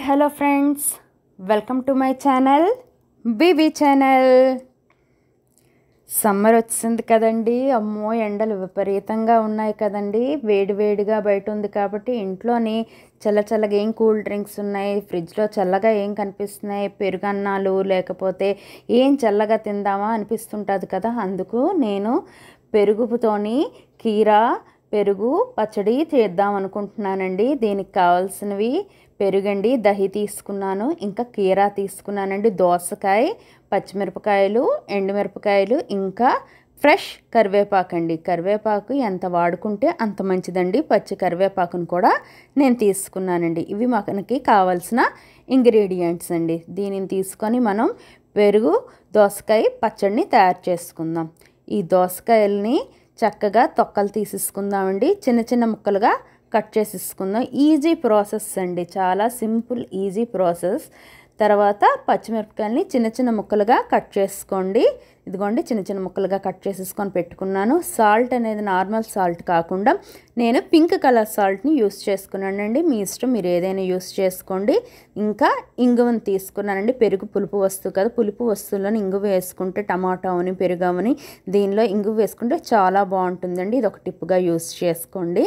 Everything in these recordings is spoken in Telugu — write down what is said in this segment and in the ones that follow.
Hello friends, welcome to my channel BB channel. Summer వచ్చింది కదండి. అమ్మో, ఎండలు విపరీతంగా ఉన్నాయి కదండి. వేడివేడిగా బయట ఉంది కాబట్టి ఇంట్లోని చల్లగా ఏం కూల్ డ్రింక్స్ ఉన్నాయి, ఫ్రిడ్జ్లో చల్లగా ఏం కనిపిస్తున్నాయి, పెరుగన్నాలు లేకపోతే ఏం చల్లగా తిందామా అనిపిస్తుంటుంది కదా. అందుకు నేను పెరుగుతోని కీరా పెరుగు పచ్చడి చేద్దాం అనుకుంటున్నానండి. దీనికి కావాల్సినవి పెరుగండి, దహి తీసుకున్నాను, ఇంకా కీరా తీసుకున్నానండి, దోసకాయ, పచ్చిమిరపకాయలు, ఎండుమిరపకాయలు, ఇంకా ఫ్రెష్ కరివేపాకండి. కరివేపాకు ఎంత వాడుకుంటే అంత మంచిదండి. పచ్చి కరివేపాకును కూడా నేను తీసుకున్నానండి. ఇవి మనకి కావాల్సిన ఇంగ్రీడియంట్స్ అండి. దీనిని తీసుకొని మనం పెరుగు దోసకాయ పచ్చడిని తయారు చేసుకుందాం. ఈ దోసకాయల్ని చక్కగా తొక్కలు తీసేసుకుందామండి. చిన్న చిన్న ముక్కలుగా కట్ చేసేసుకుందాం. ఈజీ ప్రాసెస్ అండి, చాలా సింపుల్ ఈజీ ప్రాసెస్. తర్వాత పచ్చిమిరపకాయలని చిన్న చిన్న ముక్కలుగా కట్ చేసుకోండి. ఇదిగోండి, చిన్న చిన్న ముక్కలుగా కట్ చేసేసుకొని పెట్టుకున్నాను. సాల్ట్ అనేది నార్మల్ సాల్ట్ కాకుండా నేను పింక్ కలర్ సాల్ట్ని యూస్ చేసుకున్నానండి. మీ ఇష్టం, మీరు ఏదైనా యూస్ చేసుకోండి. ఇంకా ఇంగువని తీసుకున్నానండి. పెరుగు పులుపు వస్తువు కదా, పులుపు వస్తువులను ఇంగువ వేసుకుంటే, టమాటో అవని పెరుగు అవని దీనిలో ఇంగువ వేసుకుంటే చాలా బాగుంటుందండి. ఇది ఒక టిప్గా యూస్ చేసుకోండి.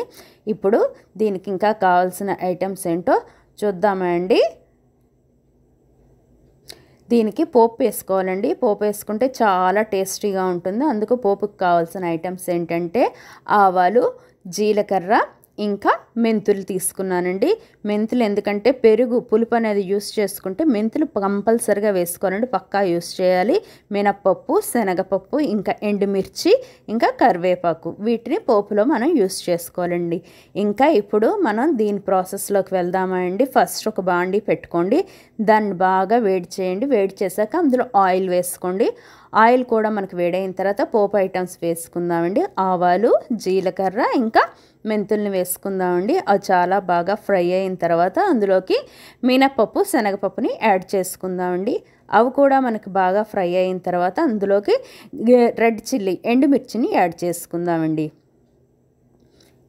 ఇప్పుడు దీనికి ఇంకా కావాల్సిన ఐటమ్స్ ఏంటో చూద్దామా అండి. దీనికి పోపు వేసుకోవాలండి. పోపు వేసుకుంటే చాలా టేస్టీగా ఉంటుంది. అందుకు పోపుకి కావాల్సిన ఐటమ్స్ ఏంటంటే ఆవాలు, జీలకర్ర, ఇంకా మెంతులు తీసుకున్నానండి. మెంతులు ఎందుకంటే పెరుగు పులుపు అనేది యూస్ చేసుకుంటే మెంతులు కంపల్సరిగా వేసుకోవాలండి, పక్కా యూస్ చేయాలి. మినప్పప్పు, శనగపప్పు, ఇంకా ఎండుమిర్చి, ఇంకా కరివేపాకు, వీటిని పోపులో మనం యూస్ చేసుకోవాలండి. ఇంకా ఇప్పుడు మనం దీని ప్రాసెస్లోకి వెళ్దామా అండి. ఫస్ట్ ఒక బాండీ పెట్టుకోండి, దాన్ని బాగా వేడి చేయండి. వేడి చేశాక అందులో ఆయిల్ వేసుకోండి. ఆయిల్ కూడా మనకు వేడైన తర్వాత పోపు ఐటమ్స్ వేసుకుందామండి. ఆవాలు, జీలకర్ర, ఇంకా మెంతుల్ని వేసుకుందామండి. అవి చాలా బాగా ఫ్రై అయిన తర్వాత అందులోకి మినప్పప్పు, శనగపప్పుని యాడ్ చేసుకుందామండి. అవి కూడా మనకు బాగా ఫ్రై అయిన తర్వాత అందులోకి రెడ్ చిల్లీ, ఎండుమిర్చిని యాడ్ చేసుకుందామండి.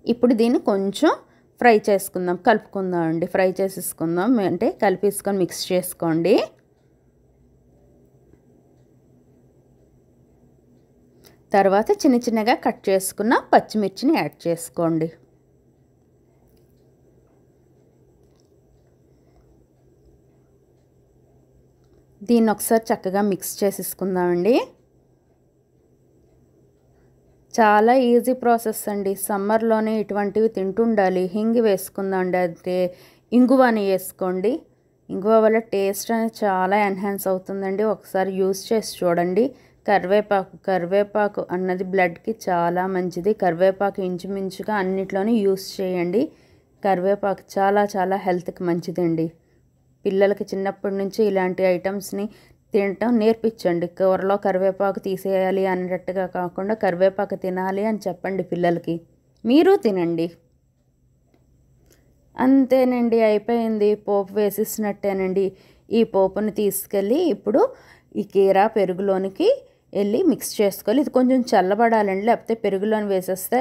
ఇప్పుడు దీన్ని కొంచెం ఫ్రై చేసుకుందాం, కలుపుకుందామండి. ఫ్రై చేసేసుకుందాం అంటే కలిపేసుకొని మిక్స్ చేసుకోండి. తర్వాత చిన్న చిన్నగా కట్ చేసుకున్న పచ్చిమిర్చిని యాడ్ చేసుకోండి. దీన్ని ఒకసారి చక్కగా మిక్స్ చేసేసుకుందామండి. చాలా ఈజీ ప్రాసెస్ అండి. సమ్మర్లోనే ఇటువంటివి తింటుండాలి. హింగి వేసుకుందామండి, అయితే ఇంగువని వేసుకోండి. ఇంగువ వల్ల టేస్ట్ అనేది చాలా ఎన్హాన్స్ అవుతుందండి. ఒకసారి యూస్ చేసి చూడండి. కరివేపాకు అన్నది బ్లడ్కి చాలా మంచిది. కరివేపాకు ఇంచుమించుగా అన్నిట్లోనే యూస్ చేయండి. కరివేపాకు చాలా హెల్త్కి మంచిదండి. పిల్లలకి చిన్నప్పటి నుంచి ఇలాంటి ఐటమ్స్ని తినటం నేర్పించండి. కూరలో కరివేపాకు తీసేయాలి అన్నట్టుగా కాకుండా కరివేపాకు తినాలి అని చెప్పండి పిల్లలకి. మీరు తినండి. అంతేనండి, అయిపోయింది. పోపు వేసేసినట్టేనండి. ఈ పోపుని తీసుకెళ్ళి ఇప్పుడు ఈ కీరా పెరుగులోనికి వెళ్ళి మిక్స్ చేసుకోవాలి. ఇది కొంచెం చల్లబడాలండి, లేకపోతే పెరుగులోని వేసేస్తే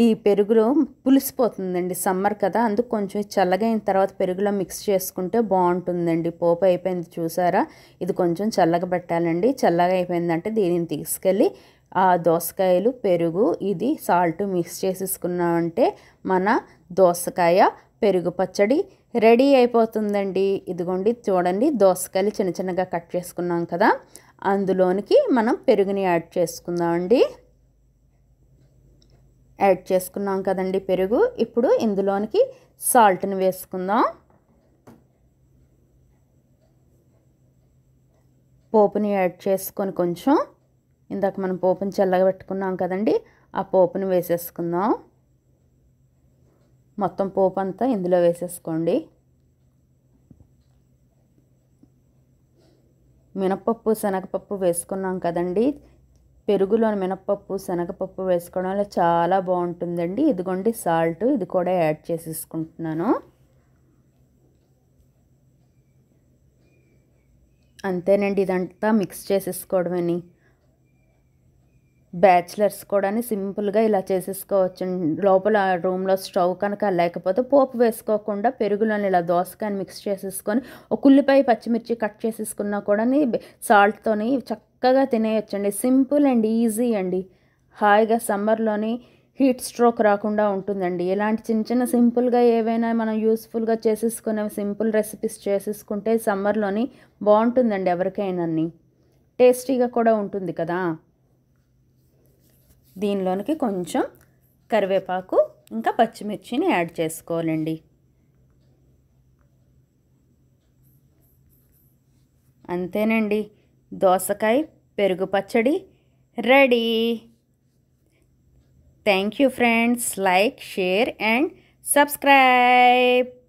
ఈ పెరుగులో పులిసిపోతుందండి. సమ్మర్ కదా, అందుకు కొంచెం చల్లగా అయిన తర్వాత పెరుగులో మిక్స్ చేసుకుంటే బాగుంటుందండి. పోపు అయిపోయింది చూసారా. ఇది కొంచెం చల్లగా పెట్టాలండి. చల్లగా అయిపోయిందంటే దీనిని తీసుకెళ్ళి ఆ దోసకాయలు, పెరుగు, ఇది సాల్ట్ మిక్స్ చేసేసుకున్నామంటే మన దోసకాయ పెరుగు పచ్చడి రెడీ అయిపోతుందండి. ఇదిగోండి చూడండి, దోసకాయలు చిన్న చిన్నగా కట్ చేసుకున్నాం కదా, అందులోనికి మనం పెరుగుని యాడ్ చేసుకుందామండి. యాడ్ చేసుకున్నాం కదండి పెరుగు. ఇప్పుడు ఇందులోనికి సాల్ట్ని వేసుకుందాం. పోపుని యాడ్ చేసుకొని కొంచెం ఇందాక మనం పోపుని చల్లగా పెట్టుకున్నాం కదండి, ఆ పోపుని వేసేసుకుందాం. మొత్తం పోపు అంతా ఇందులో వేసేసుకోండి. మినప్పప్పు, శనగపప్పు వేసుకున్నాం కదండి. పెరుగులోని మినప్పప్పు, శనగపప్పు వేసుకోవడం వల్ల చాలా బాగుంటుందండి. ఇదిగోండి సాల్ట్, ఇది కూడా యాడ్ చేసేసుకుంటున్నాను. అంతేనండి, ఇదంతా మిక్స్ చేసేసుకోవడమని. బ్యాచిలర్స్ కూడా సింపుల్గా ఇలా చేసేసుకోవచ్చు. లోపల రూమ్లో స్టవ్ కనుక లేకపోతే పోపు వేసుకోకుండా పెరుగులోని ఇలా దోసకాయని మిక్స్ చేసేసుకొని ఒక ఉల్లిపాయ పచ్చిమిర్చి కట్ చేసేసుకున్నా కూడా సాల్ట్తోని చక్కగా తినేయొచ్చండి. సింపుల్ అండ్ ఈజీ అండి. హాయిగా సమ్మర్లోని హీట్ స్ట్రోక్ రాకుండా ఉంటుందండి. ఇలాంటి చిన్న చిన్న సింపుల్గా ఏవైనా మనం యూస్ఫుల్గా చేసేసుకునే సింపుల్ రెసిపీస్ చేసేసుకుంటే సమ్మర్లోని బాగుంటుందండి. ఎవరికైనా టేస్టీగా కూడా ఉంటుంది కదా. దీనిలోనికి కొంచెం కరివేపాకు ఇంకా పచ్చిమిర్చిని యాడ్ చేసుకోవాలండి. అంతేనండి, దోసకాయ పెరుగు పచ్చడి ready. Thank you friends. Like, share and subscribe.